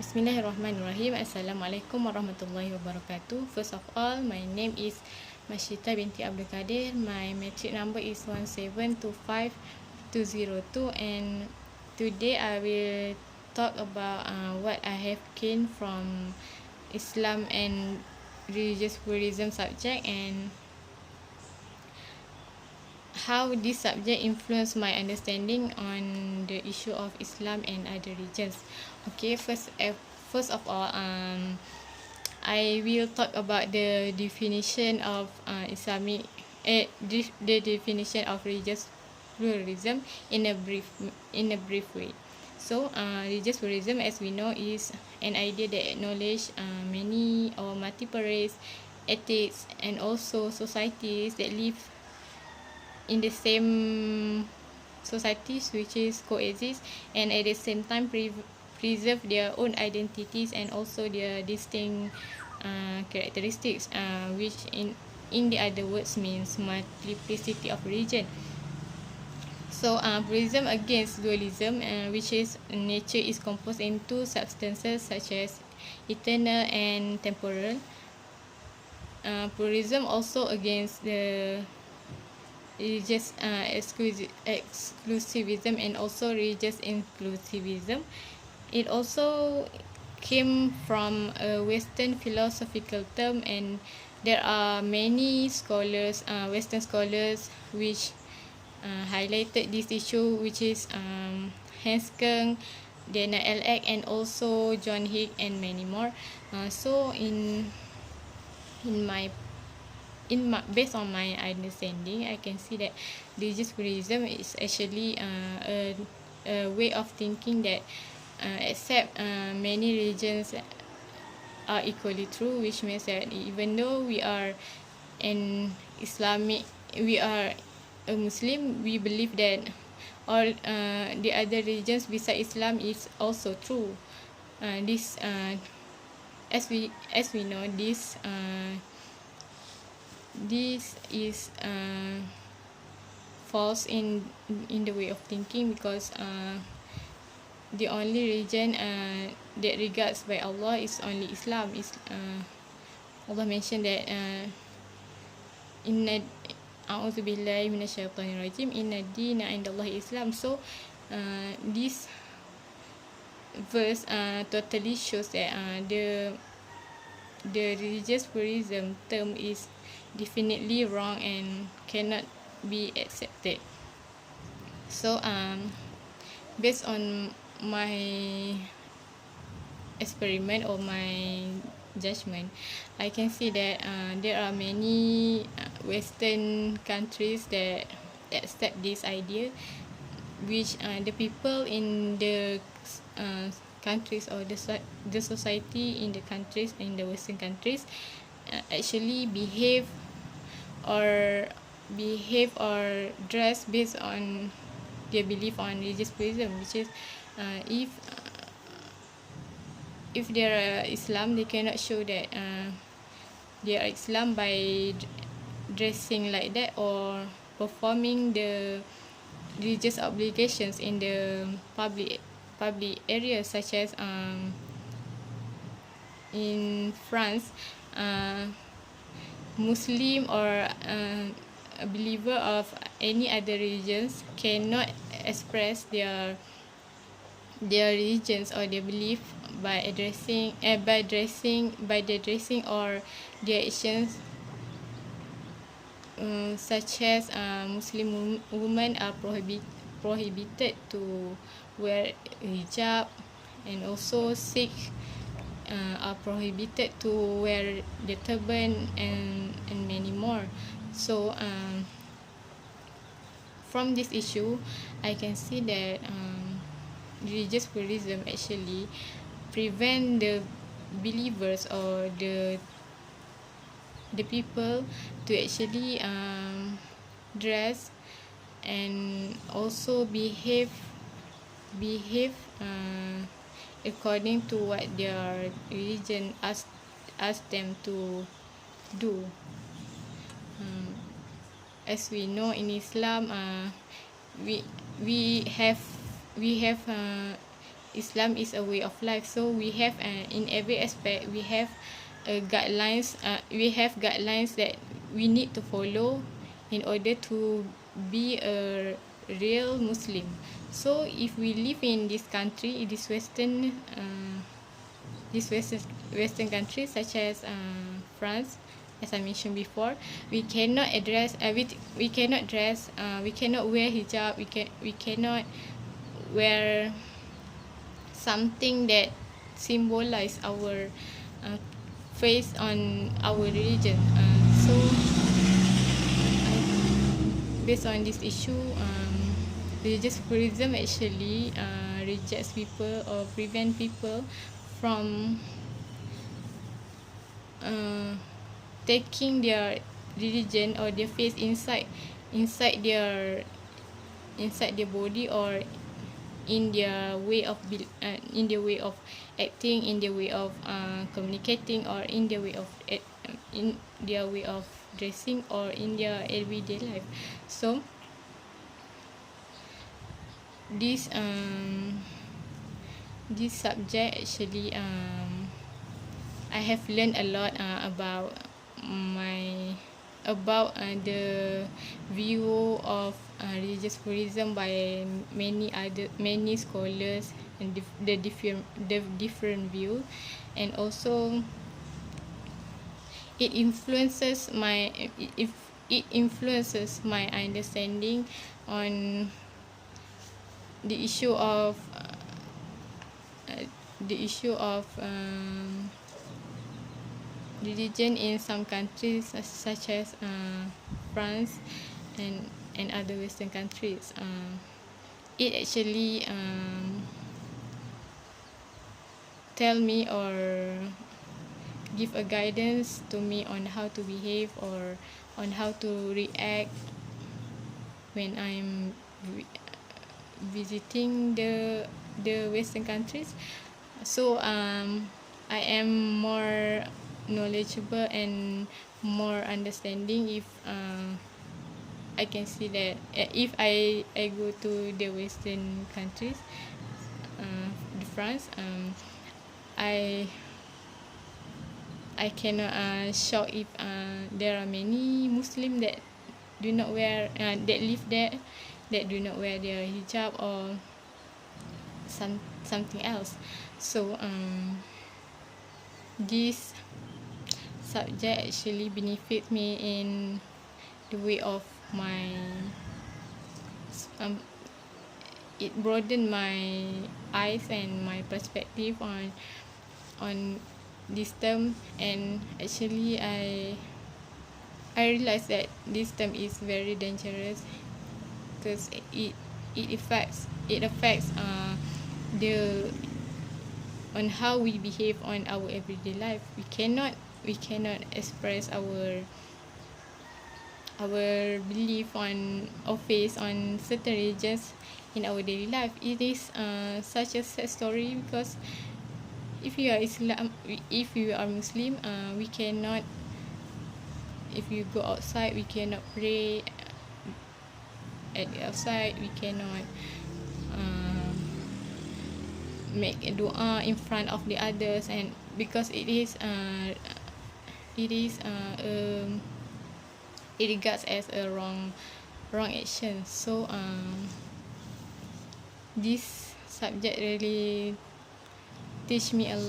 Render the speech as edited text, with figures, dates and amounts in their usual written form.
Bismillahirrahmanirrahim. Assalamualaikum warahmatullahi wabarakatuh. First of all, my name is Mashita binti Abdul Kadir. My matric number is 1725202, and today I will talk about what I have gained from Islam and religious pluralism subject, and how this subject influenced my understanding on the issue of Islam and other religions. Okay, first of all, I will talk about the definition of the definition of religious pluralism in a brief way. So, religious pluralism, as we know, is an idea that acknowledges many or multiple race, ethics, and also societies that live in the same societies, which is coexist, and at the same time preserve their own identities and also their distinct characteristics, which in the other words means multiplicity of religion. So, pluralism against dualism, which is nature is composed in two substances such as eternal and temporal. Pluralism also against the religious exclusivism and also religious inclusivism. It also came from a Western philosophical term, and there are many scholars, Western scholars, which highlighted this issue, which is Hans Kung, Daniel L. Ek, and also John Hick, and many more. So based on my understanding, I can see that religious pluralism is actually a way of thinking that accept many religions are equally true, which means that even though we are a Muslim, we believe that all the other religions besides Islam is also true. This as we know, this is false in the way of thinking, because the only religion that regards by Allah is only Islam. Allah mentioned that inna a'udzubillahi minasyaitonirrajim, inna dina indallahi Islam. So this verse totally shows that the religious pluralism term is definitely wrong and cannot be accepted. So, based on my experiment or my judgment, I can see that there are many Western countries that accept this idea, which the people in the countries or the society in the countries, in the Western countries, actually behave or dress based on their belief on religious pluralism, which is if they are Islam, they cannot show that they are Islam by dressing like that or performing the religious obligations in the public areas, such as in France, Muslim or a believer of any other religions cannot express their religions or their belief by dressing or their actions, such as Muslim women are prohibited to wear hijab, and also Sikh are prohibited to wear the turban, and many more. So from this issue, I can see that religious pluralism actually prevent the believers or the people to actually dress and also behave according to what their religion ask them to do. As we know, in Islam, we have Islam is a way of life. So we have in every aspect we have guidelines. We have guidelines that we need to follow in order to be a real Muslim. So if we live in this country, this Western countries such as France, as I mentioned before, we cannot address we cannot dress, we cannot wear hijab, we cannot wear something that symbolize our face on our religion. So based on this issue, religious pluralism actually rejects people or prevent people from taking their religion or their faith inside their body, or in their way of acting, in their way of communicating, or in their way of dressing, or in their everyday life. So this subject actually I have learned a lot about the view of religious pluralism by many scholars, and the different view, and also it influences my understanding on the issue of religion in some countries such as France and other Western countries. It actually tell me or give a guidance to me on how to behave, or on how to react when I'm visiting the Western countries. So I am more knowledgeable and more understanding if I can see that if I go to the Western countries, France, I cannot shock if there are many Muslim that do not wear that live there, that do not wear their hijab or something else. So this subject actually benefit me in the way of my it broadened my eyes and my perspective on this term. And actually I realized that this term is very dangerous, because it affects the on how we behave on our everyday life. We cannot express our belief on or faith on certain religions in our daily life. It is such a sad story, because if you are Muslim, we cannot, if you go outside, we cannot pray at the outside, we cannot make a dua in front of the others, and because it regards as a wrong action. So this subject really teach me a lot.